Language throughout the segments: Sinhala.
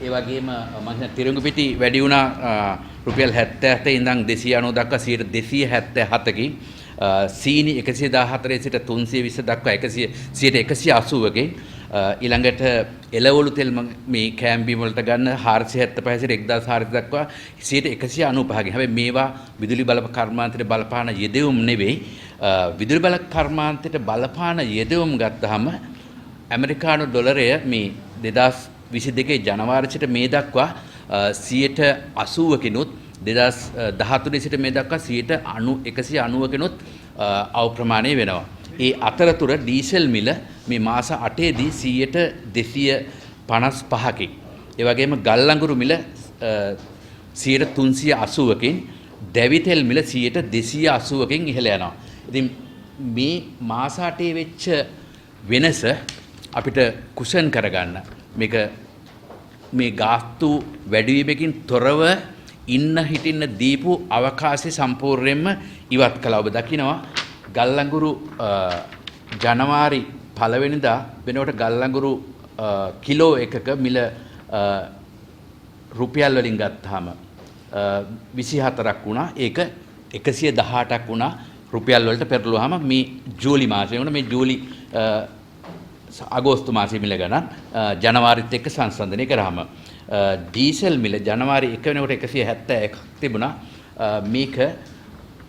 ඒ වගේම මම හිතන තිරංගු පිටි වැඩි වුණා රුපියල් 77 ඉඳන් 290 දක්වා 277කින් සීනි 114 සිට 320 දක්වා 180කින් ඊළඟට එළවලු තෙල් මේ කැම්බීම් වලට ගන්න 475 සිට 1400 දක්වා 195කින්. හැබැයි මේවා විදුලි බල කර්මාන්තයට බලපාන යෙදවුම් නෙවෙයි. විදුලි බල කර්මාන්තයට බලපාන යෙදවුම් ගත්තාම ඇමරිකානු ඩොලරය මේ 2022 ජනවාරි සිට මේ දක්වා 180කිනුත් 2013 සිට මේ දක්වා 190කිනුත් අවප්‍රමාණය වෙනවා. ඒ අතරතුර ඩීසල් මිල මේ මාස 8ේදී 255කින්. ඒ වගේම ගල් අඟුරු මිල 380කින්, දැවිතෙල් මිල 280කින් ඉහළ යනවා. ඉතින් මේ මාස 8 වෙච්ච වෙනස අපිට කුෂන් කරගන්න මේක මේ ගාස්තු වැඩිවීමකින් තොරව ඉන්න හිටින්න දීපු අවකාශය සම්පූර්ණයෙන්ම ඉවත් කළා. ඔබ දකිනවා ගල් අඟුරු ජනවාරි 1 වෙනිදා වෙනකොට ගල් අඟුරු කිලෝ එකක මිල රුපියල් වලින් ගත්තාම 24ක් වුණා. ඒක 118ක් වුණා රුපියල් වලට පෙරළුවාම මේ ජූලි මාසයේ වුණා. මේ ජූලි අගෝස්තු මාසයේ මිල ගණන් ජනවාරිත් එක්ක සංසන්දනය කරාම ඩීසල් මිල ජනවාරි 1 වෙනකොට 171ක් තිබුණා. මේක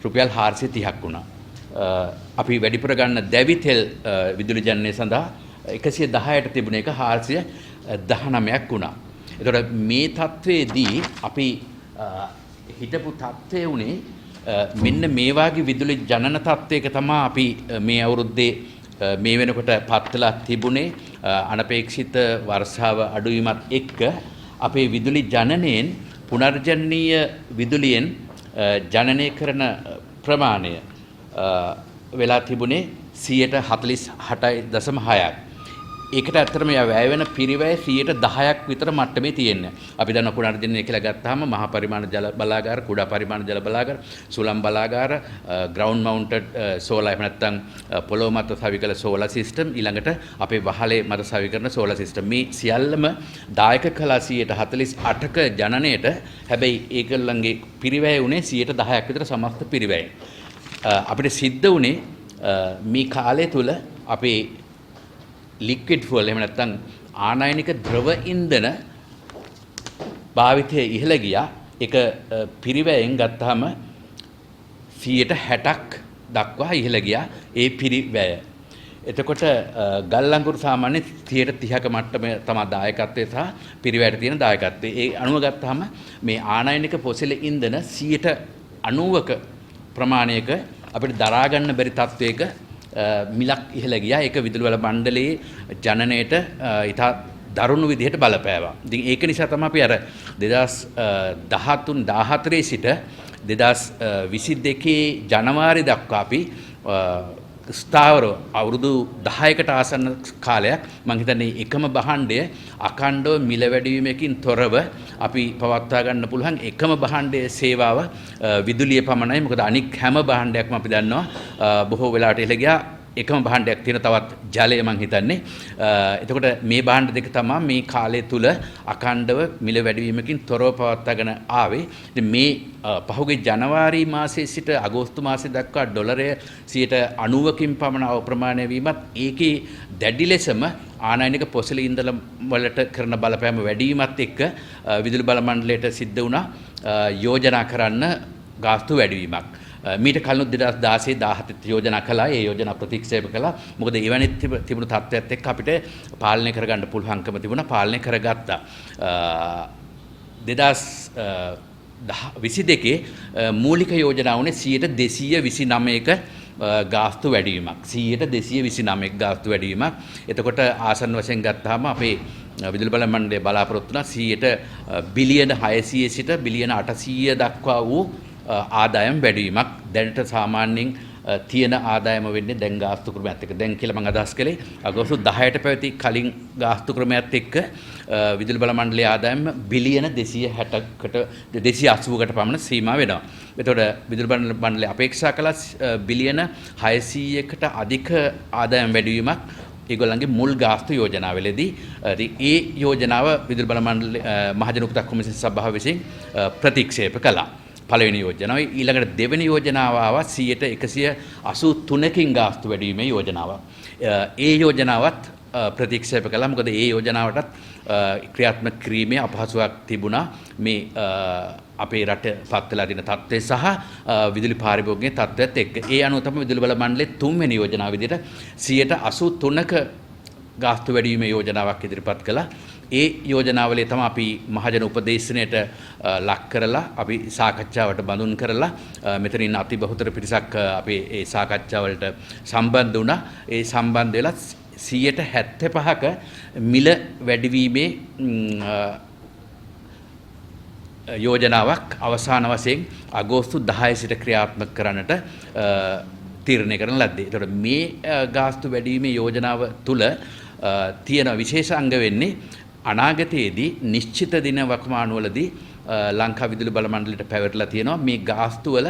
රුපියල් 430ක් වුණා. අපි වැඩිපුර ගන්න දැවිතෙල් විදුලි ජනනය සඳහා 110ට තිබුණ එක 419ක් වුණා. එතකොට මේ තත්වයේදී අපි හිතපු තත්ත්වය උනේ මෙන්න මේ වාගේ විදුලි ජනන තත්වයක තමයි අපි මේ අවුරුද්දේ මේ වෙනකොට පත්වලා තිබුණේ. අනපේක්ෂිත වර්ෂාව අඩුවීමත් එක්ක අපේ විදුලි ජනනයෙන් පුනර්ජනනීය විදුලියෙන් ජනනය කරන ප්‍රමාණය වෙලා තිබුණේ 48.6ක්. ඒකට ඇත්තටම වැය වෙන පිරිවැය 10%ක් විතර මට්ටමේ තියෙන්නේ. අපි දන්න පුනර්ජනනය කියලා ගත්තාම මහා පරිමාණ ජල බලාගාර, කුඩා පරිමාණ ජල බලාගාර, සුළං බලාගාර, ග්‍රවුන්ඩ් මවුන්ටඩ් සෝලාර් එහෙම නැත්නම් පොළොව මත සවි කළ සෝලාර් සිස්ටම්, ඊළඟට අපේ වහලේ මත සවි කරන සෝලාර් සිස්ටම්. මේ සියල්ලම දායක කළා 48%ක ජනනයට. හැබැයි ඒගොල්ලන්ගේ පිරිවැය උනේ 10%ක් විතර සමස්ත පිරිවැය. අපිට සිද්ධ වුණේ මේ කාලය තුල අපේ ලික්විඩ් ෆුවල් එහෙම නැත්නම් ආනයනික ද්‍රව ඉන්ධන භාවිතය ඉහළ ගියා. ඒක පිරිවැයෙන් ගත්තාම 60ක් දක්වා ඉහළ ගියා ඒ පිරිවැය. එතකොට ගල් අඟුරු සාමාන්‍ය 30ක මට්ටමේ තමයි දායකත්වය සහ පිරිවැයට තියෙන දායකත්වය. ඒ අනුව ගත්තාම මේ ආනයනික පොසිල ඉන්ධන 90ක ප්‍රමාණයක අපිට දරා ගන්න බැරි තත්වයක මිලක් ඉහළ ගියා. ඒක විදුලි බල මණ්ඩලයේ ජනනයට ඉතා දරුණු විදිහට බලපෑවා. ඉතින් ඒක නිසා තමයි අපි අර 2013 14 සිට 2022 ජනවාරි දක්වා අපි ස්ථාවරව අවුරුදු 10කට ආසන්න කාලයක් මම හිතන්නේ එකම භාණ්ඩය අඛණ්ඩව මිල වැඩිවීමකින් තොරව අපි පවත්වා ගන්න පුළුවන් එකම භාණ්ඩයේ සේවාව විදුලිය පමණයි. මොකද අනික් හැම භාණ්ඩයක්ම අපි දන්නවා බොහෝ වෙලාවට ඉහළ ගියා. එකම භාණ්ඩයක් තියෙන තවත් ජලය මම හිතන්නේ. එතකොට මේ භාණ්ඩ දෙක තමයි මේ කාලය තුල අඛණ්ඩව මිල වැඩිවීමකින් තොරව පවත්වාගෙන ආවේ. ඉතින් මේ පහුගිය ජනවාරි මාසයේ සිට අගෝස්තු මාසය දක්වා ඩොලරය 90කින් පමණ අප්‍රමාණය වීමත් ඒකේ දැඩි ලෙසම ආනයනික පොසිල ඉන්ධන වලට කරන බලපෑම වැඩි වීමත් එක්ක විදුලි බල මණ්ඩලයට සිද්ධ වුණා යෝජනා කරන්න ගාස්තු වැඩිවීමක්. මීට කලින් 2016 17 යෝජනා කළා. ඒ යෝජනා ප්‍රතික්ෂේප කළා. මොකද එවැනි තිබුණු තත්ත්වයක් එක්ක අපිට පාලනය කරගන්න පුළුවන්කම තිබුණා. පාලනය කරගත්තා. 2022 මූලික යෝජනා වුණේ 229ක ගාස්තු වැඩිවීමක්. 229ක ගාස්තු වැඩිවීමක්. එතකොට ආසන්න වශයෙන් ගත්තාම අපේ විදුලි බල මණ්ඩලය බලාපොරොත්තු වුණා 100 බිලියන 600 සිට බිලියන 800 දක්වා වූ ආදායම් වැඩිවීමක්. දැනට සාමාන්‍යයෙන් තියෙන ආදායම වෙන්නේ දැන් ගාස්තු ක්‍රමයත් එක්ක. දැන් කියලා මම අදහස් කළේ අගෝස්තු 10ට පැවති කලින් ගාස්තු ක්‍රමයත් එක්ක විදුලි බල මණ්ඩලයේ ආදායම බිලියන 260කට 280කට පමණ සීමා වෙනවා. එතකොට විදුලි බල මණ්ඩලය අපේක්ෂා කළා බිලියන 600කට අධික ආදායම් වැඩිවීමක් ඒගොල්ලන්ගේ මුල් ගාස්තු යෝජනාවලදී ඉතින් ඒ යෝජනාව විදුලි බල මණ්ඩල මහජන උපතක් කොමිසම සභාව විසින් ප්‍රතික්ෂේප කළා. පළවෙනි යෝජනාව ඊළඟට දෙවෙනි යෝජනාව ආවා 183කින් ගාස්තු වැඩි වීමේ යෝජනාව. ඒ යෝජනාවත් ප්‍රතික්ෂේප කළා. මොකද ඒ යෝජනාවටත් ක්‍රියාත්මක කිරීමේ අපහසුතාවක් තිබුණා. මේ අපේ රට පත් වෙලා තියෙන තත්ත්වය සහ විදුලි පාරිභෝගිකයේ තත්ත්වයත් එක්ක. ඒ අනුව තමයි විදුලි බල මණ්ඩලයේ තුන්වෙනි යෝජනාව විදිහට 83ක ගාස්තු වැඩි වීමේ යෝජනාවක් ඉදිරිපත් කළා. ඒ යෝජනාවලේ තමයි අපි මහජන උපදේශනයට ලක් කරලා අපි සාකච්ඡාවට බඳුන් කරලා මෙතනින් අති බහුතර පිරිසක් අපේ ඒ සාකච්ඡාවලට සම්බන්ධ වුණා. ඒ සම්බන්ධ වෙලා 75ක මිල වැඩිවීමේ යෝජනාවක් අවසාන වශයෙන් අගෝස්තු 10 සිට ක්‍රියාත්මක කරන්නට තීරණය කරන ලද්දේ. ඒතකොට මේ ගාස්තු වැඩිවීමේ යෝජනාව තුල තියෙන විශේෂ අංග වෙන්නේ අනාගතයේදී නිශ්චිත දින වකමානුවලදී ලංකා විදුලි බල මණ්ඩලයට පැවරලා තියෙනවා මේ ගාස්තු වල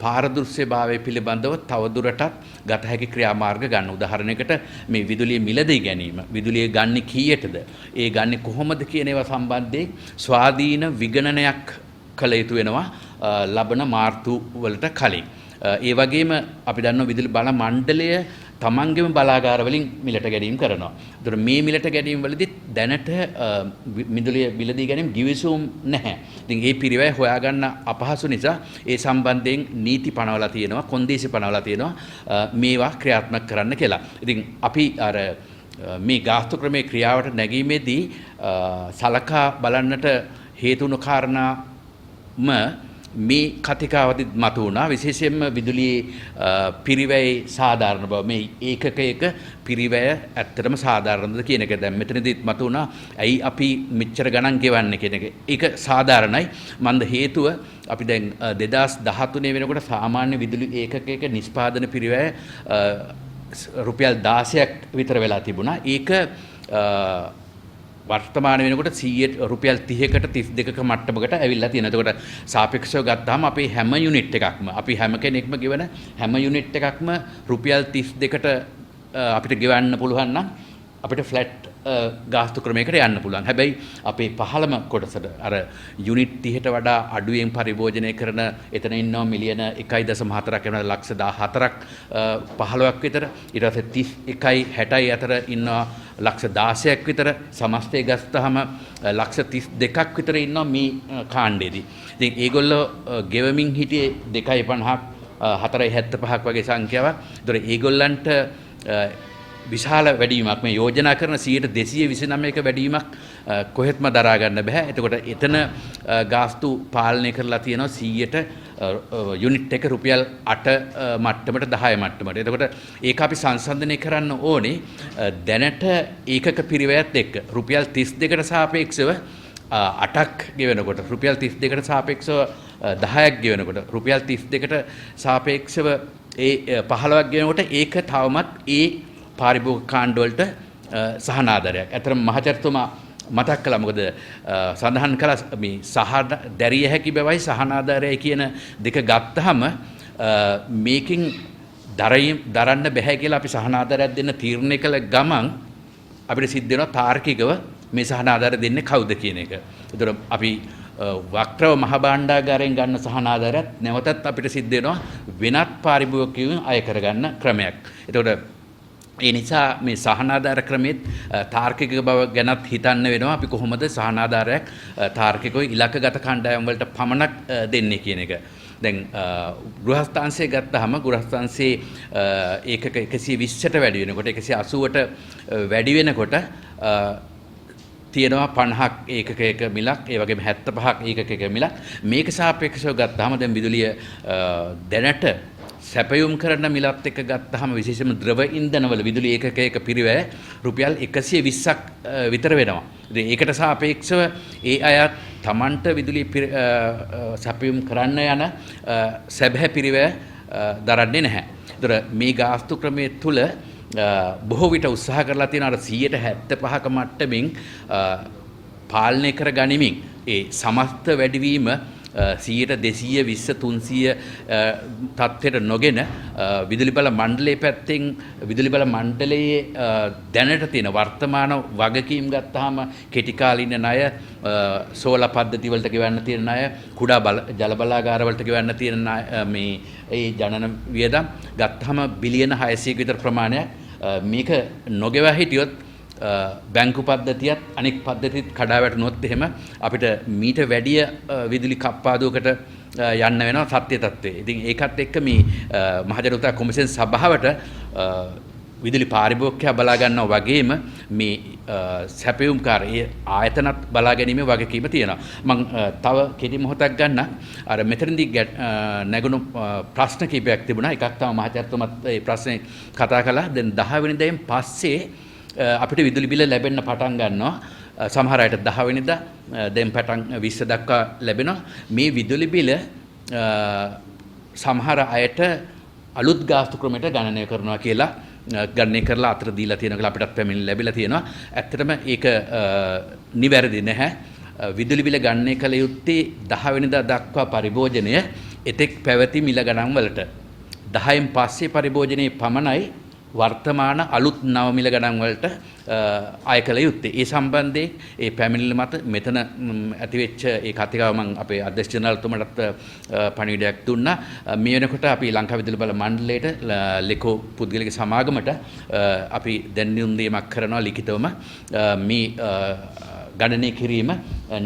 පාරදෘශ්‍යභාවය පිළිබඳව තවදුරටත් ගත හැකි ක්‍රියාමාර්ග ගන්න. උදාහරණයකට මේ විදුලිය මිලදී ගැනීම, විදුලිය ගන්නේ කීයටද, ඒ ගන්නේ කොහොමද කියන ඒවා සම්බන්ධයෙන් ස්වාධීන විගණනයක් කළ යුතු වෙනවා ලබන මාර්තු වලට කලින්. ඒ වගේම අපි දන්නවා විදුලි බල මණ්ඩලය තමන්ගේම බලාගාර වලින් මිලට ගැනීම කරනවා. ඒතර මේ මිලට ගැනීම වලදී දැනට විදුලිය මිලදී ගැනීම ගිවිසුම් නැහැ. ඉතින් ඒ පිරිවැය හොයාගන්න අපහසු නිසා ඒ සම්බන්ධයෙන් නීති පනවලා තියෙනවා, කොන්දේසි පනවලා තියෙනවා මේවා ක්‍රියාත්මක කරන්න කියලා. ඉතින් අපි අර මේ ගාස්තු ක්‍රමයේ ක්‍රියාවට නැගීමේදී සලකා බලන්නට හේතු වුණු කාරණාම මේ කතිකාවතත් මතු වුණා. විශේෂයෙන්ම විදුලියේ පිරිවැය සාධාරණ බව, මේ ඒකකයක පිරිවැය ඇත්තටම සාධාරණද කියන එක දැන් මෙතනදිත් මතු වුණා. ඇයි අපි මෙච්චර ගණන් ගෙවන්නේ කියන එක. ඒක සාධාරණයි. මන්ද හේතුව අපි දැන් 2013 වෙනකොට සාමාන්‍ය විදුලි ඒකකයක නිෂ්පාදන පිරිවැය රුපියල් 16ක් විතර වෙලා තිබුණා. ඒක වර්තමාන වෙනකොට 100 රුපියල් 30කට 32ක මට්ටමකට ඇවිල්ලා තියෙනවා. එතකොට සාපේක්ෂව ගත්තාම අපේ හැම යුනිට් එකක්ම අපි හැම කෙනෙක්ම ගෙවන හැම යුනිට් එකක්ම රුපියල් 32කට අපිට ගෙවන්න පුළුවන් නම් අපිට ෆ්ලැට් ගාස්තු ක්‍රමයකට යන්න පුළුවන්. හැබැයි අපේ පහළම කොටසට අර යුනිට් 30ට වඩා අඩුවෙන් පරිභෝජනය කරන එතන ඉන්නවා මිලියන 1.4ක් වෙනවා ලක්ෂ 14ක් 15ක් විතර. ඊට පස්සේ 31යි 60යි අතර ඉන්නවා ලක්ෂ 16ක් විතර. සමස්තය ගත්තාම ලක්ෂ 32ක් විතර ඉන්නවා මේ කාණ්ඩයේදී. ඉතින් ඒගොල්ලෝ ගෙවමින් හිටියේ 2.50ක් 4.75ක් වගේ සංඛ්‍යාවක්. ඒතර ඒගොල්ලන්ට විශාල වැඩිවීමක් මේ යෝජනා කරන 229ක වැඩිවීමක් කොහෙත්ම දරා ගන්න බෑ. එතකොට එතන ගාස්තු පාලනය කරලා තියෙනවා 100ට යුනිට් එක රුපියල් 8 මට්ටමට 10 මට්ටමට. එතකොට ඒක අපි සංසන්දනය කරන්න ඕනේ දැනට ඒකක පිරිවැයත් එක්ක රුපියල් 32කට සාපේක්ෂව 8ක් ගෙවනකොට රුපියල් 32කට සාපේක්ෂව 10ක් ගෙවනකොට රුපියල් 32කට සාපේක්ෂව ඒ 15ක් ගෙවනකොට ඒක තවමත් ඒ පාරිභෝගික කාණ්ඩවලට සහනාධාරයක්. ඇත්තටම මහචාර්යතුමා මතක් කළා. මොකද සඳහන් කළා මේ දැරිය හැකි බවයි සහනාධාරයයි කියන දෙක ගත්තාම මේකින් දරන්න බෑ කියලා අපි සහනාධාරයක් දෙන්න තීරණය කළ ගමන් අපිට සිද්ධ වෙනවා තාර්කිකව මේ සහනාධාර දෙන්නේ කවුද කියන එක. ඒතර අපි වක්‍රව මහ භාණ්ඩාගාරයෙන් ගන්න සහනාධාරයත් නැවතත් අපිට සිද්ධ වෙනවා වෙනත් පාරිභෝගිකයන් අය කරගන්න ක්‍රමයක්. ඒතකොට ඒ නිසා මේ සහනාධාර ක්‍රමෙත් තාර්කික බව ගැනත් හිතන්න වෙනවා. අපි කොහොමද සහනාධාරයක් තාර්කිකව ඉලක්කගත කණ්ඩායම් වලට පමණක් දෙන්නේ කියන එක. දැන් ගෘහස්ථාංශය ගත්තාම ගෘහස්ථාංශයේ ඒකක 120ට වැඩි වෙනකොට 180ට වැඩි වෙනකොට තියෙනවා 50ක් ඒකකයක මිලක්, ඒ වගේම 75ක් ඒකකයක මිලක්. මේක සාපේක්ෂව ගත්තාම දැන් විදුලිය දැනට සැපයුම් කරන මිලත් එක්ක ගත්තාම විශේෂයෙන්ම ද්‍රව ඉන්ධනවල විදුලි ඒකකයක පිරිවැය රුපියල් 120ක් විතර වෙනවා. ඉතින් ඒකට සාපේක්ෂව ඒ අයත් Tamanට විදුලි සැපයුම් කරන්න යන සැබෑ පිරිවැය දරන්නේ නැහැ. ඒතර මේ ගාස්තු ක්‍රමයේ තුල බොහෝ විට උත්සාහ කරලා තියෙන අර 175ක මට්ටමින් පාලනය කර ගනිමින් ඒ සමස්ත වැඩිවීම 100 220 300 තත්ත්වයට නොගෙන විදුලි බල මණ්ඩලයේ පැත්තෙන් විදුලි බල මණ්ඩලයේ දැනට තියෙන වර්තමාන වගකීම් ගත්තාම කෙටි කාලින ණය සෝලා පද්ධති වලට ගෙවන්න තියෙන ණය කුඩා ජල බලාගාර වලට ගෙවන්න තියෙන මේ ඒ ජනන වියදම් ගත්තාම බිලියන 600ක විතර ප්‍රමාණයක් මේක නොගෙව හිටියොත් බැංකු පද්ධතියත් අනෙක් පද්ධතිත් කඩා වැටුනොත් එහෙම අපිට මීට වැඩිය විදුලි කප්පාදුවකට යන්න වෙනවා සත්‍ය තත්ත්වය. ඉතින් ඒකත් එක්ක මේ මහජනතා කොමිෂන් සභාවට විදුලි පාරිභෝගිකයා බලා ගන්නවා වගේම මේ සැපයුම්කාර ඒ ආයතනත් බලා ගැනීමේ වගකීම තියෙනවා. මම තව කෙටි මොහොතක් ගන්න අර මෙතනදී නැගුණු ප්‍රශ්න කිහිපයක් තිබුණා. එකක් තමයි මහජනතුමත් ඒ ප්‍රශ්නේ කතා කළා. දැන් 10 වෙනිදායෙන් පස්සේ අපිට විදුලි බිල ලැබෙන්න පටන් ගන්නවා. සමහර අයට 10 වෙනිදා දැන් පටන් 20 දක්වා ලැබෙනවා. මේ විදුලි බිල සමහර අයට අලුත් ගාස්තු ක්‍රමයට ගණනය කරනවා කියලා ගණනය කරලා අතර දීලා තියෙනවා කියලා අපිටත් පැමිණිලි ලැබිලා තියෙනවා. ඇත්තටම ඒක නිවැරදි නැහැ. විදුලි බිල ගණනය කළ යුත්තේ 10 වෙනිදා දක්වා පරිභෝජනය එතෙක් පැවති මිල ගණන් වලට. 10න් පස්සේ පරිභෝජනයේ පමණයි වර්තමාන අලුත් නව මිල ගණන් වලට අය කළ යුත්තේ. ඒ සම්බන්ධයෙන් ඒ පැමිණිලි මත මෙතන ඇතිවෙච්ච ඒ කතිකාව මම අපේ අධ්‍යක්ෂ ජනරල්තුමාටත් පණිවිඩයක් දුන්නා. මේ වෙනකොට අපි ලංකා විදුලි බල මණ්ඩලයට ලෙකෝ පුද්ගලික සමාගමට අපි දැනුම් දීමක් කරනවා ලිඛිතවම මේ ගණනය කිරීම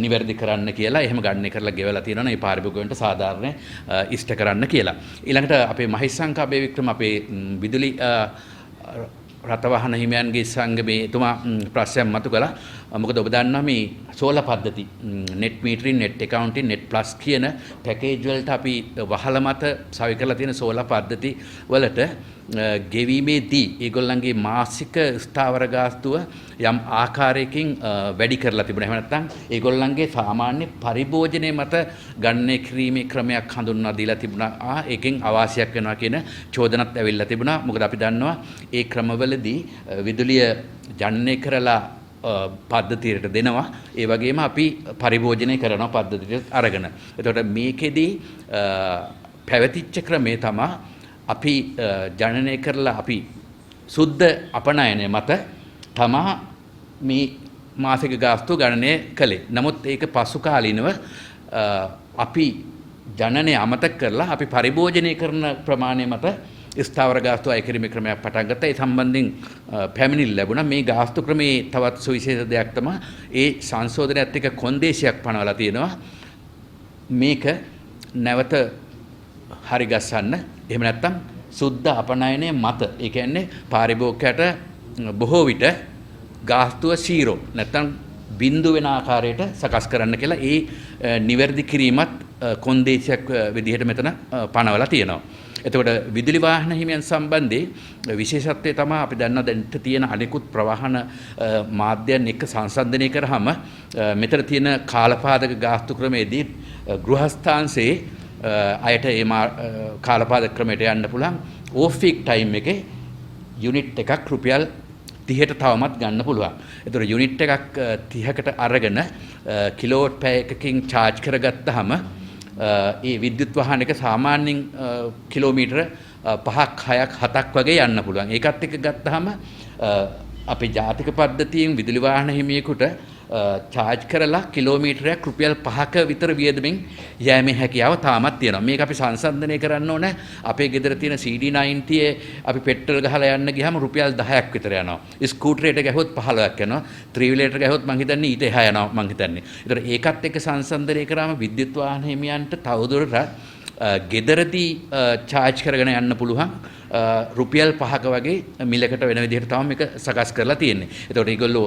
නිවැරදි කරන්න කියලා. එහෙම ගණනය කරලා ගෙවලා තියෙනවා මේ පාරිභෝගිකයන්ට සාධාරණ ඉෂ්ට කරන්න කියලා. ඊළඟට අපේ මහිස්සංක අබේවික්‍රම අපේ විදුලි රටවහන හිමියන්ගේ සංගමේ එතුමා ප්‍රශ්නයක් මතු කළා. මොකද ඔබ දන්නවා මේ සෝලා පද්ධති net metering net accounting net plus කියන පැකේජ් වලට අපි වහල මත සවි කරලා තියෙන සෝලා පද්ධති වලට ගෙවීමේදී ඒගොල්ලන්ගේ මාසික ස්ථාවර ගාස්තුව යම් ආකාරයකින් වැඩි කරලා තිබුණා. එහෙම නැත්නම් ඒගොල්ලන්ගේ සාමාන්‍ය පරිභෝජනයේ මත ගණනය කිරීමේ ක්‍රමයක් හඳුන්වා දීලා තිබුණා. ඒකෙන් අවාසියක් වෙනවා කියන චෝදනත් ඇවිල්ලා තිබුණා. මොකද අපි දන්නවා ඒ ක්‍රමවලදී විදුලිය ජනනය කරලා පද්ධතියට දෙනවා. ඒ වගේම අපි පරිභෝජනය කරනවා පද්ධතියට අරගෙන. එතකොට මේකෙදී පැවතිච්ච ක්‍රමේ තමයි අපි ජනනය කරලා අපි සුද්ධ අපනයනය මත තමා මේ මාසික ගාස්තු ගණනය කළේ. නමුත් ඒක පසු කාලීනව අපි ජනනය අමතක කරලා අපි පරිභෝජනය කරන ප්‍රමාණය මත ස්ථාවර ගාස්තු අය කිරීමේ ක්‍රමයක් පටන් ගත්තා. ඒ සම්බන්ධයෙන් පැමිණිලි ලැබුණා. මේ ගාස්තු ක්‍රමයේ තවත් සුවිශේෂ දෙයක් තමයි ඒ සංශෝධනයත් එක්ක කොන්දේසියක් පනවලා තියෙනවා. මේක නැවත හරි ගස්සන්න. එහෙම නැත්නම් සුද්ධ අපනයනයේ මත ඒ කියන්නේ පාරිභෝගිකයට බොහෝ විට ගාස්තුව 0 නැත්නම් බිඳු වෙන ආකාරයට සකස් කරන්න කියලා ඒ නිවැරදි කිරීමත් කොන්දේසියක් විදිහට මෙතන පනවලා තියෙනවා. එතකොට විදුලි වාහන හිමියන් සම්බන්ධයේ විශේෂත්වය තමයි අපි දන්නා දැන් තියෙන අනිකුත් ප්‍රවාහන මාධ්‍යයන් එක්ක සංසන්දනය කරාම මෙතන තියෙන කාලපාදක ගාස්තු ක්‍රමයේදී ගෘහස්ථාංශයේ අයට ඒ කාලපාදක ක්‍රමයට යන්න පුළුවන්. ඕෆ් පීක් ටයිම් එකේ යුනිට් එකක් රුපියල් 30ට තවමත් ගන්න පුළුවන්. ඒතර යුනිට් එකක් 30කට අරගෙන කිලෝවොට් පැය එකකින් charge කරගත්තාම ඒ විද්‍යුත් වාහනයක සාමාන්‍යයෙන් කිලෝමීටර 5ක් 6ක් 7ක් වගේ යන්න පුළුවන්. ඒකත් එක්ක ගත්තාම අපේ ජාතික පද්ධතියෙන් විදුලි වාහන හිමියෙකුට charge කරලා කිලෝමීටරයක් රුපියල් 5ක විතර වියදමින් යෑමේ හැකියාව තාමත් තියෙනවා. මේක අපි සංසන්දනය කරන්න ඕනේ. අපේ ගෙදර තියෙන CD90 අපි පෙට්‍රල් ගහලා යන්න ගියාම රුපියල් 10ක් විතර යනවා. ස්කූටරේට ගැහුවොත් 15ක් යනවා. ත්‍රිවිලයට ගැහුවොත් මං හිතන්නේ ඊට එහා යනවා මං හිතන්නේ. ඒතර ඒකත් එක්ක සංසන්දනය කරාම විද්‍යුත් වාහන හිමියන්ට තවදුරටත් ගෙදරදී charge කරගෙන යන්න පුළුවන්. රුපියල් 5ක වගේ මිලකට වෙන විදිහට තමයි මේක සකස් කරලා තියෙන්නේ. ඒතකොට ඒගොල්ලෝ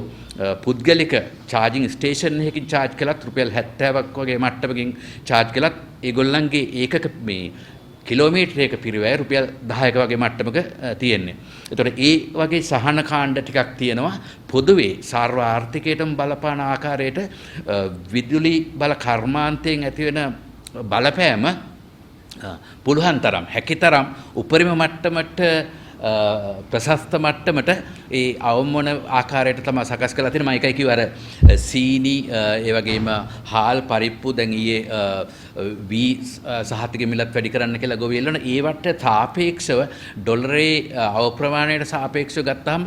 පුද්ගලික charging station එකකින් charge කළත් රුපියල් 70ක් වගේ මට්ටමකින් charge කළත් ඒගොල්ලන්ගේ ඒකක මේ කිලෝමීටරයක පිරිවැය රුපියල් 10ක වගේ මට්ටමක තියෙන්නේ. ඒතකොට ඒ වගේ සහන කාණ්ඩ ටිකක් තියෙනවා. පොදුවේ සාර්ව ආර්ථිකයටම බලපාන ආකාරයට විදුලි බල කර්මාන්තයෙන් ඇති වෙන බලපෑම පුළුවන් තරම් හැකිතරම් උපරිම මට්ටමට ප්‍රශස්ත මට්ටමට ඒ අවම වන ආකාරයට තමයි සකස් කරලා තියෙනවා. මම එකයි කිව්ව අර සීනි ඒ වගේම හාල් පරිප්පු දැන් ඊයේ වී සහතික මිලත් වැඩි කරන්න කියලා ගොවියලන ඒවට සාපේක්ෂව ඩොලරේ අවප්‍රමාණයට සාපේක්ෂව ගත්තාම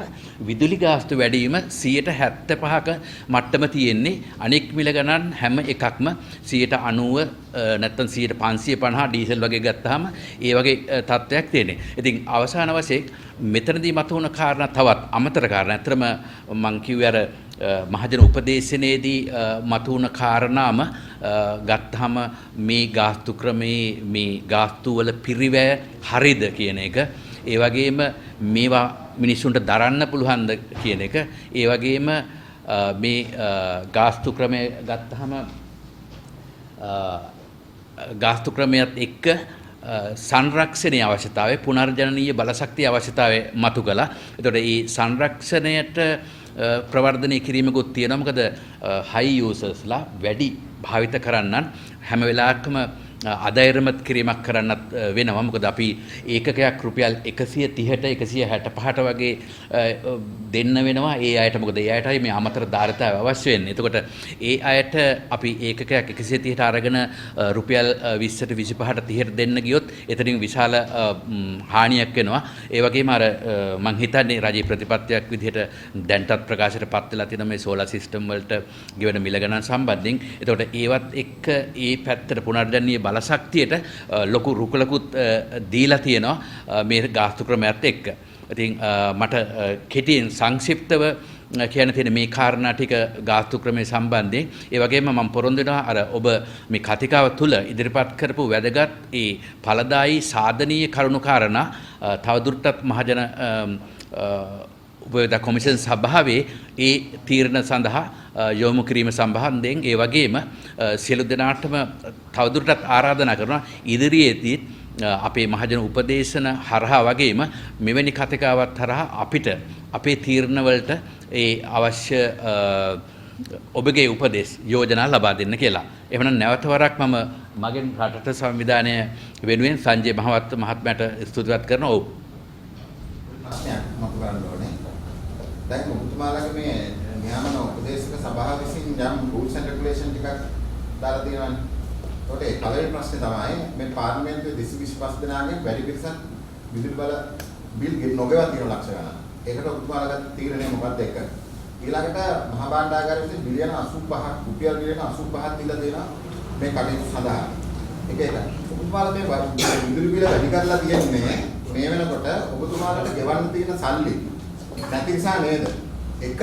විදුලි ගාස්තු වැඩි වීම 75ක මට්ටම තියෙන්නේ. අනෙක් මිල ගණන් හැම එකක්ම 90 නැත්නම් 550 ඩීසල් වගේ ගත්තාම ඒ වගේ තත්ත්වයක් තියෙන්නේ. ඉතින් අවසාන වශයෙන් මෙතනදී මතුවන කාරණා තවත් අමතර කාරණා. ඇත්තටම මම කිව්වේ අර මහජන උපදේශනයේදී මතුවන කාරණාම ගත්තාම මේ ගාස්තු ක්‍රමේ මේ ගාස්තු වල පිරිවැය හරිද කියන එක, ඒ වගේම මේවා මිනිසුන්ට දරන්න පුළුවන්ද කියන එක, ඒ වගේම මේ ගාස්තු ක්‍රමය ගත්තාම ගාස්තු ක්‍රමයත් එක්ක සංරක්ෂණයේ අවශ්‍යතාවය, පුනර්ජනනීය බලශක්තිය අවශ්‍යතාවය මතු කළා. එතකොට මේ සංරක්ෂණයට ප්‍රවර්ධනය කිරීමකුත් තියෙනවා. මොකද හයි යූසර්ස්ලා වැඩි භාවිත කරන්නන් හැම වෙලාවකම අධෛර්යමත් කිරීමක් කරන්නත් වෙනවා. මොකද අපි ඒකකයක් රුපියල් 130ට 165ට වගේ දෙන්න වෙනවා ඒ අයට. මොකද ඒ අයටයි මේ අමතර ධාරිතාව අවශ්‍ය වෙන්නේ. එතකොට ඒ අයට අපි ඒකකයක් 130ට අරගෙන රුපියල් 20ට 25ට 30ට දෙන්න ගියොත් එතනින් විශාල හානියක් වෙනවා. ඒ වගේම අර මං හිතන්නේ රජයේ ප්‍රතිපත්තියක් විදිහට දැන්ටත් ප්‍රකාශයට පත් වෙලා තියෙන මේ සෝලාර් සිස්ටම් වලට ගෙවන මිල ගණන් සම්බන්ධයෙන්. එතකොට ඒවත් එක්ක ඒ පැත්තට පුනර්ජනනීය බලශක්තියට ලොකු රුකුලකුත් දීලා තියෙනවා මේ ගාස්තු ක්‍රමයත් එක්ක. ඉතින් මට කෙටියෙන් සංක්ෂිප්තව කියන්න තියෙන මේ කාරණා ටික ගාස්තු ක්‍රමයේ සම්බන්ධයෙන්. ඒ වගේම මම පොරොන්දු වෙනවා අර ඔබ මේ කතිකාව තුල ඉදිරිපත් කරපු වැදගත් ඒ ඵලදායී සාධනීය කරුණු කාරණා තවදුරටත් මහජන උපයෝගිතා කොමිෂන් සභාවේ ඒ තීරණ සඳහා යොමු කිරීම සම්බන්ධයෙන් ඒ වගේම සියලු දෙනාටම තවදුරටත් ආරාධනා කරනවා ඉදිරියේදී අපේ මහජන උපදේශන හරහා වගේම මෙවැනි කතිකාවත් හරහා අපිට අපේ තීරණ වලට ඒ අවශ්‍ය ඔබගේ උපදෙස් යෝජනා ලබා දෙන්න කියලා. එහෙනම් නැවත වරක් මම මගෙන් රටට සංවිධානය වෙනුවෙන් සංජය මහවත්ත මහත්මයාට ස්තුතිවත් කරනවා. ඔව්. ප්‍රශ්නයක් මතු කරන්න ඕනේ. දැන් ඔබතුමාලගේ මේ නියාමන උපදේශක සභාව විසින් යම් rules and regulation ටිකක් දාලා තියෙනවානේ. ඒකට ඒ පළවෙනි ප්‍රශ්නේ තමයි මේ පාර්ලිමේන්තුවේ 225 දෙනාගේ වැඩි පිරිසක් විදුලි බල බිල් නොගෙවා තියෙන ලක්ෂ ගණන්. ඒකට ඔබතුමාලගේ තීරණය මොකක්ද එක? ඊළඟට මහා භාණ්ඩාගාරය විසින් බිලියන 85ක් රුපියල් බිලියන 85ක් දීලා දෙනවා මේ කටයුතු සඳහා. ඒක එක. ඔබතුමාලා මේ විදුලි බිල වැඩි කරලා තියෙන්නේ මේ වෙනකොට ඔබතුමාලට ගෙවන්න තියෙන සල්ලි නැති නිසා නේද? එක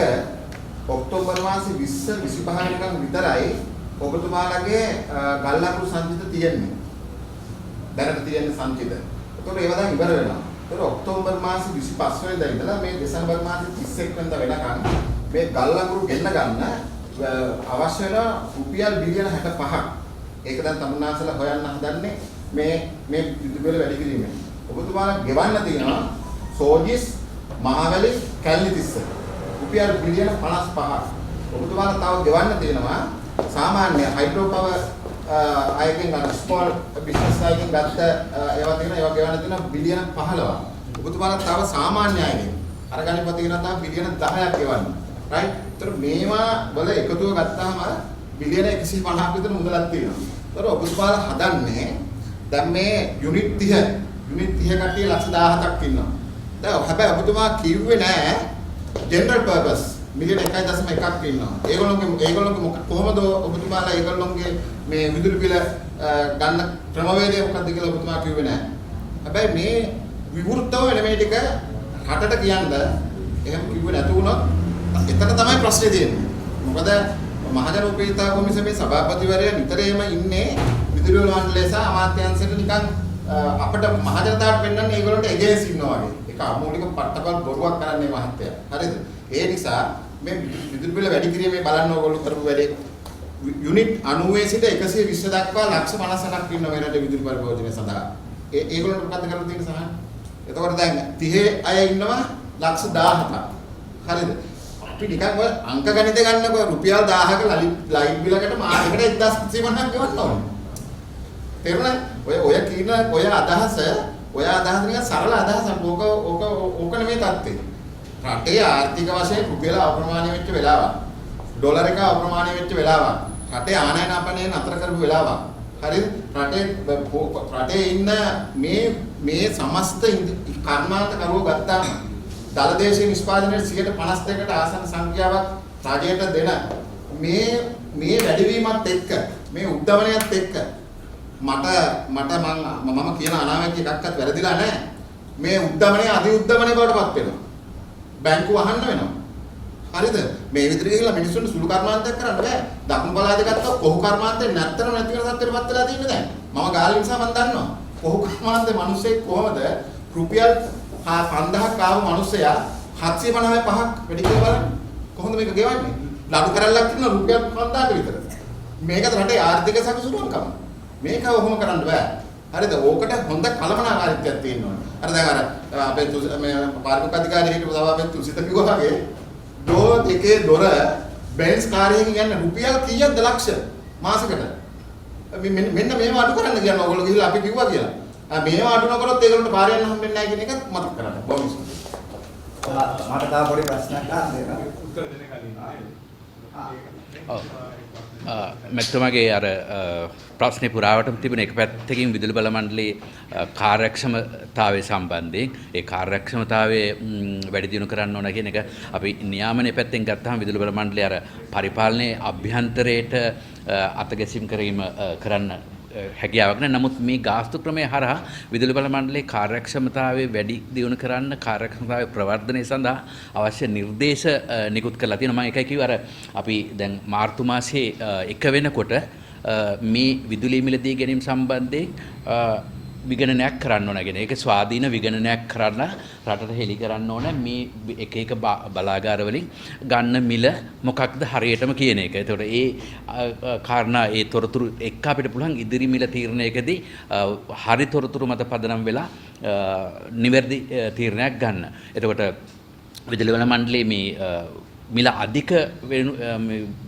ඔක්තෝබර් මාසේ 20 25 වෙනිකන් විතරයි ඔබතුමාලගේ ගල් අඟුරු සංචිත තියෙන්නේ. දැනට තියෙන සංචිත. ඒතකොට ඒවා දැන් ඉවර වෙනවා. ඒතකොට ඔක්තෝබර් මාසේ 25 වෙනිදා ඉඳලා මේ දෙසැම්බර් මාසේ 31 වෙනිදා වෙනකන් මේ ගල් අඟුරු ගෙන්න ගන්න අවශ්‍ය වෙන රුපියල් බිලියන 65ක්. ඒක දැන් තමුන්නාසලා හොයන්න හදන්නේ මේ විදුලි බිල වැඩි කිරීමෙන්. ඔබතුමාලා ගෙවන්න තියෙනවා සෝජිස් මහවැලි කැලණිතිස්ස රුපියල් බිලියන 55ක්. ඔබතුමාලා තව ගෙවන්න තියෙනවා සාමාන්‍ය හයිඩ්‍රෝ පවර් අයගෙන් ගන්න ස්මෝල් බිස්නස් අයගෙන් ගත්ත ඒවා තියෙනවා. ඒවා ගෙවන්න තියෙනවා බිලියන 15ක්. ඔබතුමාලා තව සාමාන්‍ය අයගෙන් අරගන්න තියෙනවා තව බිලියන 10ක් ගෙවන්න. රයිට්. ඒතර මේවා වල එකතුව ගත්තාම බිලියන 150ක් විතර මුදලක් තියෙනවා. ඒතර ඔබතුමාලා හදන්නේ දැන් මේ යුනිට් 30 කට්ටිය ලක්ෂ 17ක් ඉන්නවා. දැන් හැබැයි ඔබතුමා කිව්වේ නෑ ජෙනරල් පර්පස් මිලියන 1.1ක් ඉන්නවා. ඒගොල්ලෝගේ කොහොමද ඔබතුමාලා ඒගොල්ලෝගේ මේ විදුලි බිල ගන්න ක්‍රමවේදය මොකක්ද කියලා ඔබතුමා කිව්වේ නෑ. හැබැයි මේ විවෘතව වෙන මේ ටික රටට කියන්න එහෙම කිව්වේ නැතු වුණොත් එතන තමයි ප්‍රශ්නේ තියෙන්නේ. මොකද මහජන උපයෝගිතා කොමිසමේ සභාපතිවරයා නිතරම ඉන්නේ විදුලි බල මණ්ඩලය සහ අමාත්‍යාංශයට නිකන් අපිට මහජනතාවට පෙන්වන්නේ ඒගොල්ලන්ට එගේන්ස් ඉන්නවා වගේ. ඒක අමූලික පට්ටපල් බොරුවක් කරන්නේ මහත්තයා. හරිද? ඒ නිසා මේ විදුලි බිල වැඩි කිරීමේ බලන්න ඕගොල්ලෝ කරපු වැඩේ යුනිට් 90 සිට 120 දක්වා ලක්ෂ 50ක් ඉන්න මේ රටේ විදුලි පරිභෝජනය සඳහා. ඒගොල්ලන්ට මොකද්ද කරලා තියෙන සහන? එතකොට දැන් 30 අය ඉන්නවා ලක්ෂ 17ක්. හරිද? අපි නිකන් ඔය අංක ගණිත ගන්නකො රුපියල් 1000ක ලයිට් බිලකට මාසෙකට 1050ක් ගෙවන්න ඕනේ. තේරුණා? ඔය කියන ඔය අදහස ඔය අදහස නිකන් සරල අදහසක්. ඕක නෙමෙයි தත්ත්වය. රටේ ආර්ථික වශයෙන් රුපියල අප්‍රමාණීය වෙච්ච වෙලාවක්. ඩොලර් එක අප්‍රමාණීය වෙච්ච වෙලාවක්. රටේ ආනයන අපනය නතර කරපු වෙලාවක්. හරිද? රටේ ඉන්න මේ සමස්ත කර්මාන්ත කරුවෝ ගත්තාම දලදේශීය නිෂ්පාදනයේ 52%කට ආසන්න සංඛ්‍යාවක් රජයට දෙන මේ වැඩිවීමත් එක්ක මේ උද්දමනයත් එක්ක මම කියන අනාවැකි එකක්වත් වැරදිලා නැහැ. මේ උද්දමනය අධි උද්දමනය බවටපත් වෙනවා. බැංකුව අහන්න වෙනවා. හරිද? මේ විදිහට ගිහලා මිනිස්සුන්ට සුළු කර්මාන්තයක් කරන්න බෑ. දකුණු පළාතේ ගත්තා කොහු කර්මාන්තේ නැත්තර නැති වෙන සත්‍යයටපත් වෙලා තියෙන්නේ දැන්. මම ගාල්ල නිසා මම දන්නවා. කොහු කර්මාන්තේ මිනිස්සෙක් කොහමද රුපියල් 5000ක් ආව මිනිස්සයා 755ක් වැඩි කියලා බලන්න. කොහොමද මේක ගෙවන්නේ? ලඩු කරල්ලක් තියෙනවා රුපියල් 5000ක විතර. මේකද රටේ ආර්ථික සකසුරුවන්කම. මේක ඔහොම කරන්න බෑ. හරිද? ඕකට හොඳ කළමනාකාරීත්වයක් තියෙනවා. අර දැන් අර අපේ මේ පාරිභෝගික අධිකාරිය හිටපු සභාපති තුසිත කිව්වා වගේ ඩෝ දෙකේ දොර බෙන්ස් කාර්යයෙන් යන රුපියල් කීයක්ද ලක්ෂ මාසෙකට. මෙන්න මේවා අඩු කරන්න කියනවා. ඔයගොල්ලෝ ගිහිල්ලා අපි කිව්වා කියලා. මේවා අඩු නොකරොත් ඒගොල්ලන්ට පාර යන්න හම්බෙන්නේ නැහැ කියන එක මතක් කරගන්න. බොහොම ස්තුතියි. මට තව පොඩි ප්‍රශ්නයක් අහන්න දෙන්න. උත්තර දෙන්න කලින් මෙතුමගේ අර ප්‍රශ්නේ පුරාවටම තිබෙන එක පැත්තකින් විදුලි බල මණ්ඩලයේ කාර්යක්ෂමතාවය සම්බන්ධයෙන් ඒ කාර්යක්ෂමතාවය වැඩි දියුණු කරන්න ඕන කියන එක අපි නියාමනයේ පැත්තෙන් ගත්තාම විදුලි බල මණ්ඩලය අර පරිපාලනයේ අභ්‍යන්තරයට අතගැසීම් කිරීම කරන්න හැකියාවක් නැහැ. නමුත් මේ ගාස්තු ක්‍රමය හරහා විදුලි බල මණ්ඩලයේ කාර්යක්ෂමතාවය වැඩි දියුණු කරන්න කාර්යක්ෂමතාවය ප්‍රවර්ධනය සඳහා අවශ්‍ය නිර්දේශ නිකුත් කරලා තියෙනවා. මම එකයි කිව්ව අර අපි දැන් මාර්තු මාසයේ 1 වෙනකොට මේ විදුලි මිලදී ගැනීම සම්බන්ධයෙන් විගණනයක් කරන්න ඕන කියන. ඒක ස්වාධීන විගණනයක් කරන්න රටට හෙළි කරන්න ඕන මේ එක බලාගාර වලින් ගන්න මිල මොකක්ද හරියටම කියන එක. ඒතකොට ඒ කාරණා ඒ තොරතුරු එක්ක අපිට පුළුවන් ඉදිරි මිල තීරණයකදී හරි තොරතුරු මත පදනම් වෙලා නිවැරදි තීරණයක් ගන්න. එතකොට විදුලි බල මණ්ඩලයේ මේ මිල අධික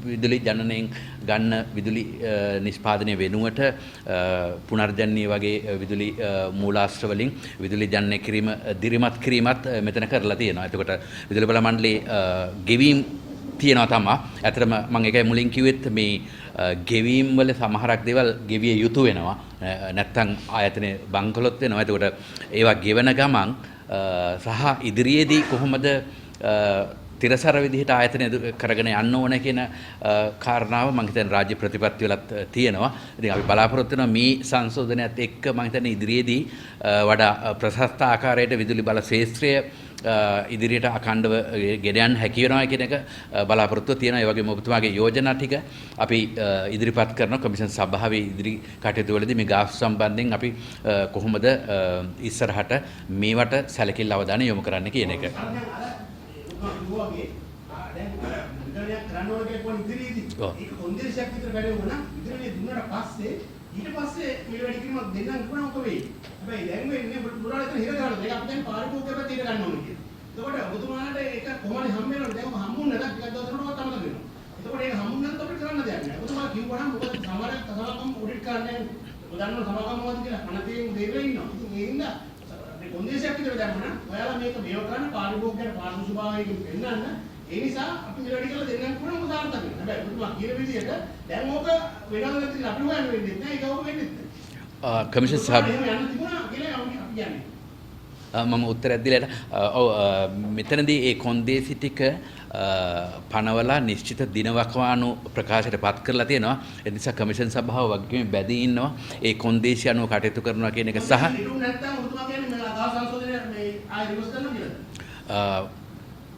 විදුලි ජනනයෙන් ගන්න විදුලි නිෂ්පාදනය වෙනුවට පුනර්ජනනීය වගේ විදුලි මූලාශ්‍ර වලින් විදුලි ජනනය කිරීම දිරිමත් කිරීමත් මෙතන කරලා තියෙනවා. එතකොට විදුලි බල මණ්ඩලයේ ගෙවීම් තියෙනවා තමයි. ඇත්තටම මම ඒකයි මුලින් කිව්වෙත් මේ ගෙවීම් වල සමහරක් දේවල් ගෙවිය යුතු වෙනවා. නැත්තම් ආයතනයේ බංකොලොත් වෙනවා. එතකොට ඒවා ගෙවන ගමන් සහ ඉදිරියේදී කොහොමද තිරසර විදිහට ආයතනය කරගෙන යන්න ඕන කියන කාරණාව මම හිතන්නේ රාජ්‍ය ප්‍රතිපත්ති වලත් තියෙනවා. ඉතින් අපි බලාපොරොත්තු වෙනවා මේ සංශෝධනයත් එක්ක මම හිතන්නේ ඉදිරියේදී වඩා ප්‍රශස්ත ආකාරයට විදුලි බල ශාස්ත්‍රය ඉදිරියට අඛණ්ඩව ගෙන යන්න හැකි වෙනවා කියන එක බලාපොරොත්තු තියෙනවා. ඒ වගේම ඔබතුමාගේ යෝජනා ටික අපි ඉදිරිපත් කරන කොමිෂන් සභාවේ ඉදිරි කටයුතු වලදී මේ ගාස්තු සම්බන්ධයෙන් අපි කොහොමද ඉස්සරහට මේවට සැලකිලි අවධානය යොමු කරන්න කියන එක. වගේ දැන් විතරයක් කරන්න ඕන කියලා කොහොමද ඉදිරියේදී ඒක කොන්දේසියක් විතර වැඩි වුණා ඉදිරියේ දුන්නාට පස්සේ ඊට පස්සේ මේ වැඩි කිරීමක් දෙන්නම් කියනවා මොකද වෙයි හැබැයි දැන් මේ පුරාණ හිර ගන්නවා ඒක අපි දැන් පාරිභෝගික පැත්තට හිර ගන්න ඕනේ කියලා එතකොට ඔබතුමාට ඒක කොහොමද හම්බ වෙනවද දැන් හම්බුනේ නැත්නම් ටිකක් දවසකට තමයි වෙනවා එතකොට ඒක හම්බුනේ නැත්නම් අපිට කරන්න දෙයක් නැහැ ඔබතුමා කිව්වනම් මොකද සමහරක් තසලකම් ඔඩිට් කරන්නේ උදාහරණ සමගම් මොකද කියලා අනතේ දේවල් ඉන්නවා ඉතින් ඒ හින්දා කොන්දේසියක් විතර දැම්මනම් ඔයාලා මේක මේව කරන්න පාරිභෝගිකයන්ට පාර්ශ්ව ස්වභාවයකින් පෙන්නන්න ඒ නිසා අපි මෙලොඩි කරලා දෙන්නම් පුළුවන් උදාහරණ තමයි. හැබැයි ඔබතුමා කියන විදිහට දැන් ඕක වෙනවද නැත්නම් අපි හොයන්න වෙන්නේ නැහැ. ඒක ඕක වෙන්නේ නැහැ. කමිෂන් සභාව යන්න තිබුණා කියලා අපි කියන්නේ. මම උත්තරයක් දීලා ඔව් මෙතනදී ඒ කොන්දේසි ටික පනවලා නිශ්චිත දිනවකවානු ප්‍රකාශයට පත් කරලා තියෙනවා. ඒ නිසා කමිෂන් සභාව වගකීම බැදී ඉන්නවා. ඒ කොන්දේසි අනුව කටයුතු කරනවා කියන එක සහ නැත්නම් ඔබතුමා කියන්නේ මේ අදහස් සංශෝධනය මේ ආයෙ රිවර්ස් කරනවා කියලා.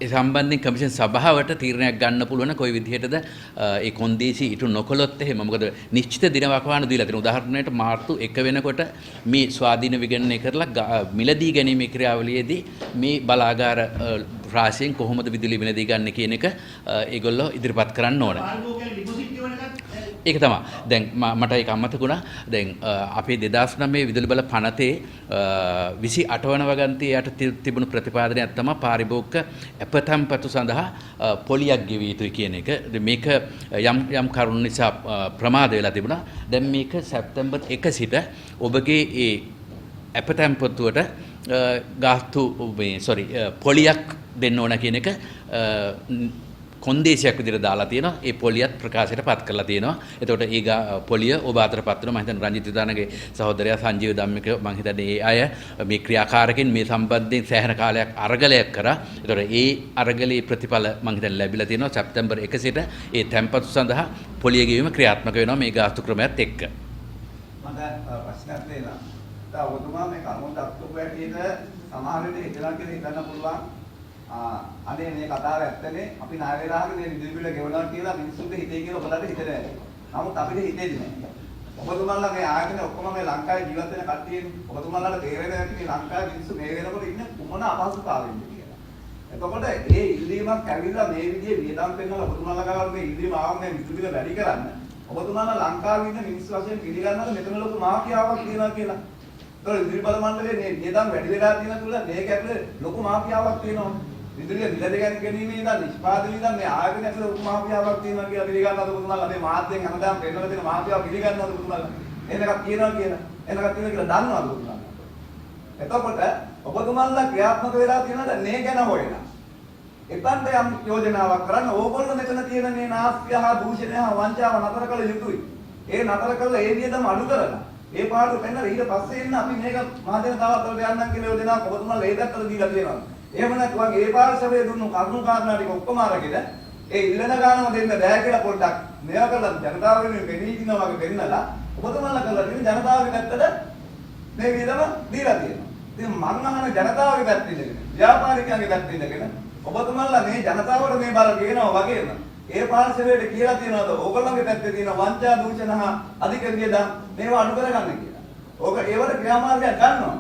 ඒ සම්බන්ධයෙන් කමිෂන් සභාවට තීරණයක් ගන්න පුළුවන් කොයි විදිහටද ඒ කොන්දේසි ඉටු නොකළොත් එහෙම මොකද නිශ්චිත දිනවකවානු දීලා තියෙන උදාහරණයකට මාර්තු 1 වෙනකොට මේ ස්වාධීන විගණනය කරලා මිලදී ගැනීමේ ක්‍රියාවලියේදී මේ බලාගාර රාශියෙන් කොහොමද විදුලි මිලදී ගන්න කියන එක ඒගොල්ලෝ ඉදිරිපත් කරන්න ඕනේ. ඒක තමයි. දැන් මට ඒක අමතක වුණා. දැන් අපේ 2009 විදුලි බල පනතේ 28 වන වගන්තියේ යට තිබුණු ප්‍රතිපාදනයක් තමයි පාරිභෝගික අපතම්පතු සඳහා පොලියක් ගෙවිය යුතුයි කියන එක. මේක යම් කරුණු නිසා ප්‍රමාද වෙලා තිබුණා. දැන් මේක සැප්තැම්බර් 1 සිට ඔබගේ ඒ අපතැම්පොතුවට ගාස්තු පොලියක් දෙන්න ඕන කියන එක කොන්දේසියක් විදිහට දාලා තියෙනවා. ඒ පොලියත් ප්‍රකාශයට පත් කරලා තියෙනවා. එතකොට ඒ පොලිය ඔබ අතරපත් වෙනවා. මම හිතන්නේ රංජිත් විතානගේ සහෝදරයා සංජීව ධම්මික මම හිතන්නේ ඒ අය මේ ක්‍රියාකාරකෙන් මේ සම්බන්ධයෙන් සෑහෙන කාලයක් අරගලයක් කරා. එතකොට ඒ අරගලයේ ප්‍රතිඵල මම හිතන්නේ ලැබිලා තියෙනවා. සැප්තැම්බර් 1 සිට ඒ තැන්පතු සඳහා පොලිය ගෙවීම ක්‍රියාත්මක වෙනවා මේ ගාස්තු ක්‍රමයත් එක්ක. මට ප්‍රශ්නයක් තියෙනවා. දැන් ඔබතුමා මේ කර්මන්ත අක්ටෝබර් ඇටියට සමහර විට හිතලා කියලා හිතන්න පුළුවන්. අනේ මේ කතාව ඇත්තනේ අපි ණය වේලාවක මේ විදුලි බිල ගෙවනවා කියලා මිනිස්සුන්ට හිතේ කියලා ඔබලාට හිතෙන්නේ නැහැ. නමුත් අපිට හිතෙන්නේ නැහැ. ඔබතුමාලා මේ ආයතන ඔක්කොම මේ ලංකාවේ ජීවත් වෙන කට්ටියනේ. ඔබතුමාලාට තේරෙන්නේ නැති මේ ලංකාවේ මිනිස්සු මේ වෙනකොට ඉන්නේ කුමන අපහසුතාවයෙන්ද කියලා. එතකොට ඒ ඉල්ලීමක් ඇවිල්ලා මේ විදිහේ වියදම් පෙන්වලා ඔබතුමාලා ගාව මේ ඉල්ලීම ආව මේ විදුලි බිල වැඩි කරන්න. ඔබතුමාලා ලංකාවේ ඉන්න මිනිස්සු වශයෙන් පිළිගන්නවද මෙතන ලොකු මාෆියාවක් තියෙනවා කියලා? ඒතකොට විදුලි බල මණ්ඩලයේ මේ වියදම් වැඩි වෙලා තියෙන තුල මේක ඇතුලේ ලොකු මාෆියාවක් තියෙනවා. විදුලිය විල ගැනීමේ ඉඳන් නිෂ්පාදනයේ ඉඳන් මේ ආයතන ඇතුලේ ලොකු මාෆියාවක් තියෙනවා කියලා පිළිගන්නවද ඔබතුමාලා? මේ මාධ්‍යෙන් හැමදාම පෙන්නලා තියෙන මාෆියාව පිළිගන්නවද ඔබතුමාලා? එහෙම එකක් තියෙනවා කියලා. එහෙම එකක් තියෙනවා කියලා දන්නවද ඔබතුමාලා? එතකොට ඔබතුමාලා ක්‍රියාත්මක වෙලා තියෙනවද මේ ගැන හොයලා? එතනට යම් යෝජනාවක් කරන්න ඕගොල්ලෝ මෙතන තියෙන මේ නාස්තිය හා දූෂණය හා වංචාව නතර කළ යුතුයි. ඒ නතර කළා ඒ වියදම අඩු කරලා ඒ පාඩු පෙන්නලා ඊට පස්සේ එන්න අපි මේක මහජනතාවට යන්නම් කියලා යෝජනාවක් ඔබතුමාලා ඒ දැක්කලා දීලා තියෙනවා. එහෙම නැත්නම් ඒ පාර්ශවයේ දුන්නු කරුණු කාරණා ටික ඔක්කොම අරගෙන ඒ ඉල්ලන ගානම දෙන්න බෑ කියලා පොඩ්ඩක් මේවා කරලා ජනතාව වෙනුවෙන් පෙනී ඉන්නවා වගේ පෙන්නලා ඔබතුමාලා කරලා තියෙන ජනතාවගේ පැත්තට මේ වියදම දීලා තියෙනවා. ඉතින් මම අහන ජනතාවගේ පැත්තේ ඉඳගෙන ව්‍යාපාරිකයන්ගේ පැත්තේ ඉඳගෙන ඔබතුමාලා මේ ජනතාවට මේ බල කියනවා වගේම ඒ පාර්ශවයට කියලා තියනවාද ඕගොල්ලන්ගේ පැත්තේ තියෙන වංචා දූෂණ හා අධික වියදම් මේවා අඩු කරගන්න කියලා. ඕක ඒවට ක්‍රියාමාර්ගයක් ගන්නවා.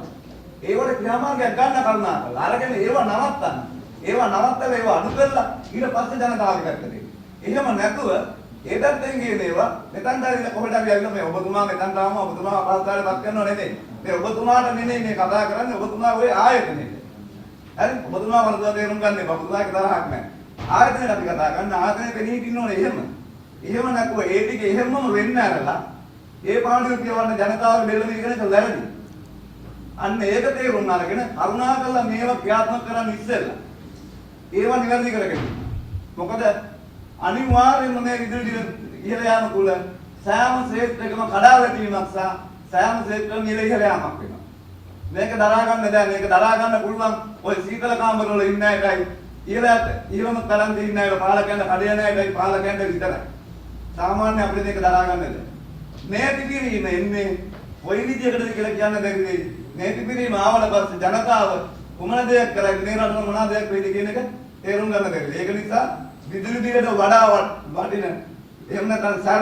ඒවට ක්‍රියාමාර්ගයක් ගන්න කරුණාකරලා අරගෙන ඒවා නවත්තන්න. ඒවා නවත්තලා ඒවා අඩු කරලා ඊට පස්සේ ජනතාවගේ පැත්තට දෙන්න. එහෙම නැතුව ඒ පැත්තෙන් කියන ඒවා මෙතන දාගෙන කොහෙද අපි ඇවිල්ලා මේ ඔබතුමා මෙතන තාම ඔබතුමා අපහසුතාවයට පත් කරනව නෙමෙයි. මේ ඔබතුමාට නෙමෙයි මේ කතා කරන්නේ ඔබතුමා ওই ආයතනෙට. හරි ඔබතුමා වරදවා තේරුම් ගන්න එපා. ඔබතුමාගේ තරහක් නැහැ. ආයතනෙට අපි කතා කරන ආයතනෙ පෙනී ඉන්න ඕනේ එහෙම. එහෙම නැතුව ඒ ටික එහෙමම වෙන්න ඇරලා ඒ පාඩුව කියවන්න ජනතාවගේ බෙල්ල මිරිකන එක වැරදි. අන්න ඒක තේරුම් අරගෙන කරුණාකරලා මේවා ක්‍රියාත්මක කරන්න ඉස්සෙල්ලා ඒවා නිවැරදි කරගන්න. මොකද අනිවාර්යයෙන්ම මේ විදුලි ඉහළ යාම තුල සෑම ක්ෂේත්‍රයකම කඩාවැටීමක් සහ සෑම ක්ෂේත්‍රයකම ඉහළ යාමක් වෙනවා. මේක දරා ගන්න බෑ. මේක දරා ගන්න පුළුවන් ඔය සීතල කාමරවල ඉන්න අයටයි ඉහළම තරම් ඉන්න අය පාලකයන්ට කඩේ යන අයටයි පාලකයන්ට විතරයි. සාමාන්‍ය අපිට මේක දරා ගන්න බෑ. මේ පිටිරීම එන්නේ කොයි විදියකටද කියලා කියන්න බැරි වෙයි. මේ පිටිරීම ආවල පස්සේ ජනතාව කොමන දෙයක් කරන්නේ මේ රටේ මොන දෙයක් වෙයිද කියන එක තේරුම් ගන්න බැරි. ඒක නිසා විදුලි බිලට වඩා වටින එහෙම නැත්නම් සාර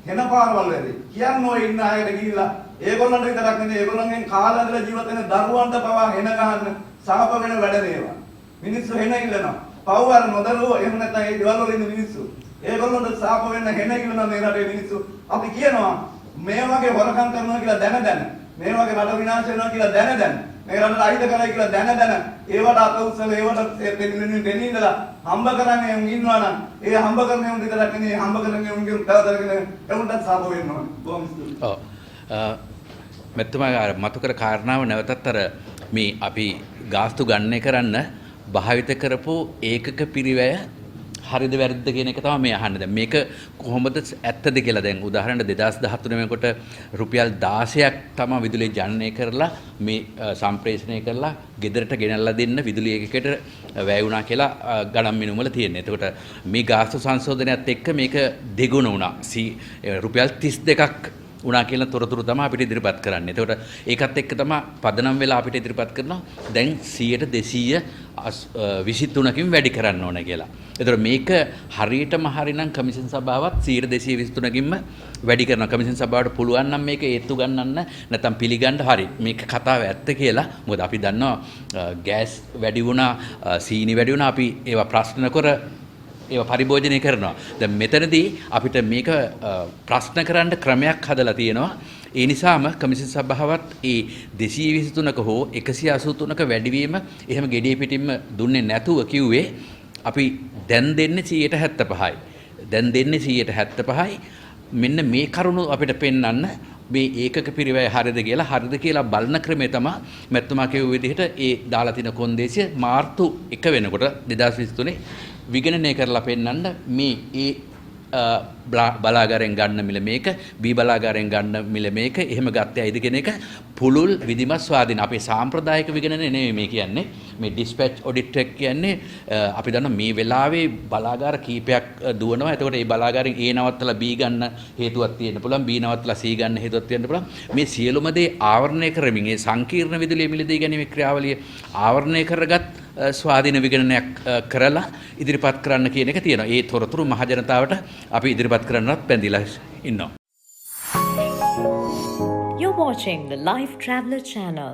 වෙන පාරවල් වැඩි. කියන්නේ ඔය ඉන්න අයට ගිහිල්ලා ඒගොල්ලන්ට විතරක් නෙවෙයි ඒගොල්ලන්ගෙන් කාලා ඉඳලා ජීවත් වෙන දරුවන්ට පවා හෙන ගහන්න සහප වෙන වැඩ මේවා. මිනිස්සු හෙන ඉල්ලනවා. පව්වර නොදරුවෝ එහෙම නැත්නම් ඒ දේවල් වල ඉන්න මිනිස්සු. ඒගොල්ලන්ට සහප වෙන්න හෙන ඉල්ලනවා මේ රටේ මිනිස්සු. අපි කියනවා මේ වගේ හොරකම් කරනවා කියලා දැන මේ වගේ රට විනාශ වෙනවා කියලා දැන මේ රටට අහිත කරයි කියලා දැන ඒවට අත උත්සව ඒවට දෙන්නේ ඉඳලා හම්බ කරන්නේ උන් ඉන්නවා නම් ඒ හම්බ කරන්නේ උන් විතරක් නෙවෙයි හම්බ කරන්නේ උන්ගේ තවදරගෙන එමුන්ට සාප වෙන්න ඕනේ. බොහොම ස්තුතියි. ඔව්. මෙතුමා මතු කර කාරණාව නැවතත් අර මේ අපි ගාස්තු ගණනය කරන්න භාවිත කරපු ඒකක පිරිවැය හරිද වැරදිද කියන එක තමයි මේ අහන්නේ. දැන් මේක කොහොමද ඇත්තද කියලා දැන් උදාහරණයක් 2013 වෙනකොට රුපියල් 16ක් තමයි විදුලිය ජනනය කරලා මේ සම්ප්‍රේෂණය කරලා ගෙදරට ගෙනල්ලා දෙන්න විදුලිය එකකට වැය වුණා කියලා ගණන් මිනුම් වල තියෙනවා. එතකොට මේ ගාස්තු සංශෝධනයත් එක්ක මේක දෙගුණ වුණා. රුපියල් 32ක් උනා කියලා තොරතුරු තමයි අපිට ඉදිරිපත් කරන්නේ. එතකොට ඒකත් එක්ක තමයි පදනම් වෙලා අපිට ඉදිරිපත් කරනවා දැන් 223කින් වැඩි කරන්න ඕන කියලා. එතකොට මේක හරියටම හරිනම් කමිෂන් සභාවත් 223කින්ම වැඩි කරනවා. කමිෂන් සභාවට පුළුවන් නම් මේක ඒත්තු ගන්නන්න නැත්නම් පිළිගන්න හරි. මේක කතාව ඇත්ත කියලා. මොකද අපි දන්නවා ගෑස් වැඩි වුණා, සීනි වැඩි වුණා. අපි ඒවා ප්‍රශ්න කර ඒවා පරිභෝජනය කරනවා. දැන් මෙතනදී අපිට මේක ප්‍රශ්න කරන්න ක්‍රමයක් හදලා තියෙනවා. ඒ නිසාම කමිෂන් සභාවත් ඒ 223ක හෝ 183ක වැඩිවීම එහෙම gediye පිටින්ම දුන්නේ නැතුව කිව්වේ අපි දැන් දෙන්නේ 175යි. දැන් දෙන්නේ 175යි. මෙන්න මේ කරුණු අපිට පෙන්වන්න මේ ඒකක පිරිවැය හරිද කියලා බලන ක්‍රමය තමයි මැතිතුමා කියපු විදිහට ඒ දාලා තියෙන කොන්දේසිය මාර්තු 1 වෙනකොට 2023 විගණනය කරලා පෙන්නන්න මේ ඒ බලාගාරයෙන් ගන්න මිල මේක බී බලාගාරයෙන් ගන්න මිල මේක එහෙම ගත්තේ ඇයිද කියන එක පුළුල් විධිමත් ස්වාධීන අපේ සාම්ප්‍රදායික විගණනය නෙමෙයි මේ කියන්නේ මේ ඩිස්පැච් ඔඩිට් එක කියන්නේ අපි දන්නවා මේ වෙලාවේ බලාගාර කීපයක් දුවනවා එතකොට මේ බලාගාරයෙන් A නවත්තලා B ගන්න හේතුවක් තියෙන්න පුළුවන් B නවත්තලා C ගන්න හේතුවක් තියෙන්න පුළුවන් මේ සියලුම දේ ආවරණය කරමින් ඒ සංකීර්ණ විදුලිය මිලදී ගැනීමේ ක්‍රියාවලිය ආවරණය කරගත් ස්වාධීන විගණනයක් කරලා ඉදිරිපත් කරන්න කියන එක තියෙනවා. ඒ තොරතුරු මහ ජනතාවට අපි ඉදිරිපත් කරන්නත් පැඳිලා ඉන්නවා. You're watching the Life Traveller channel.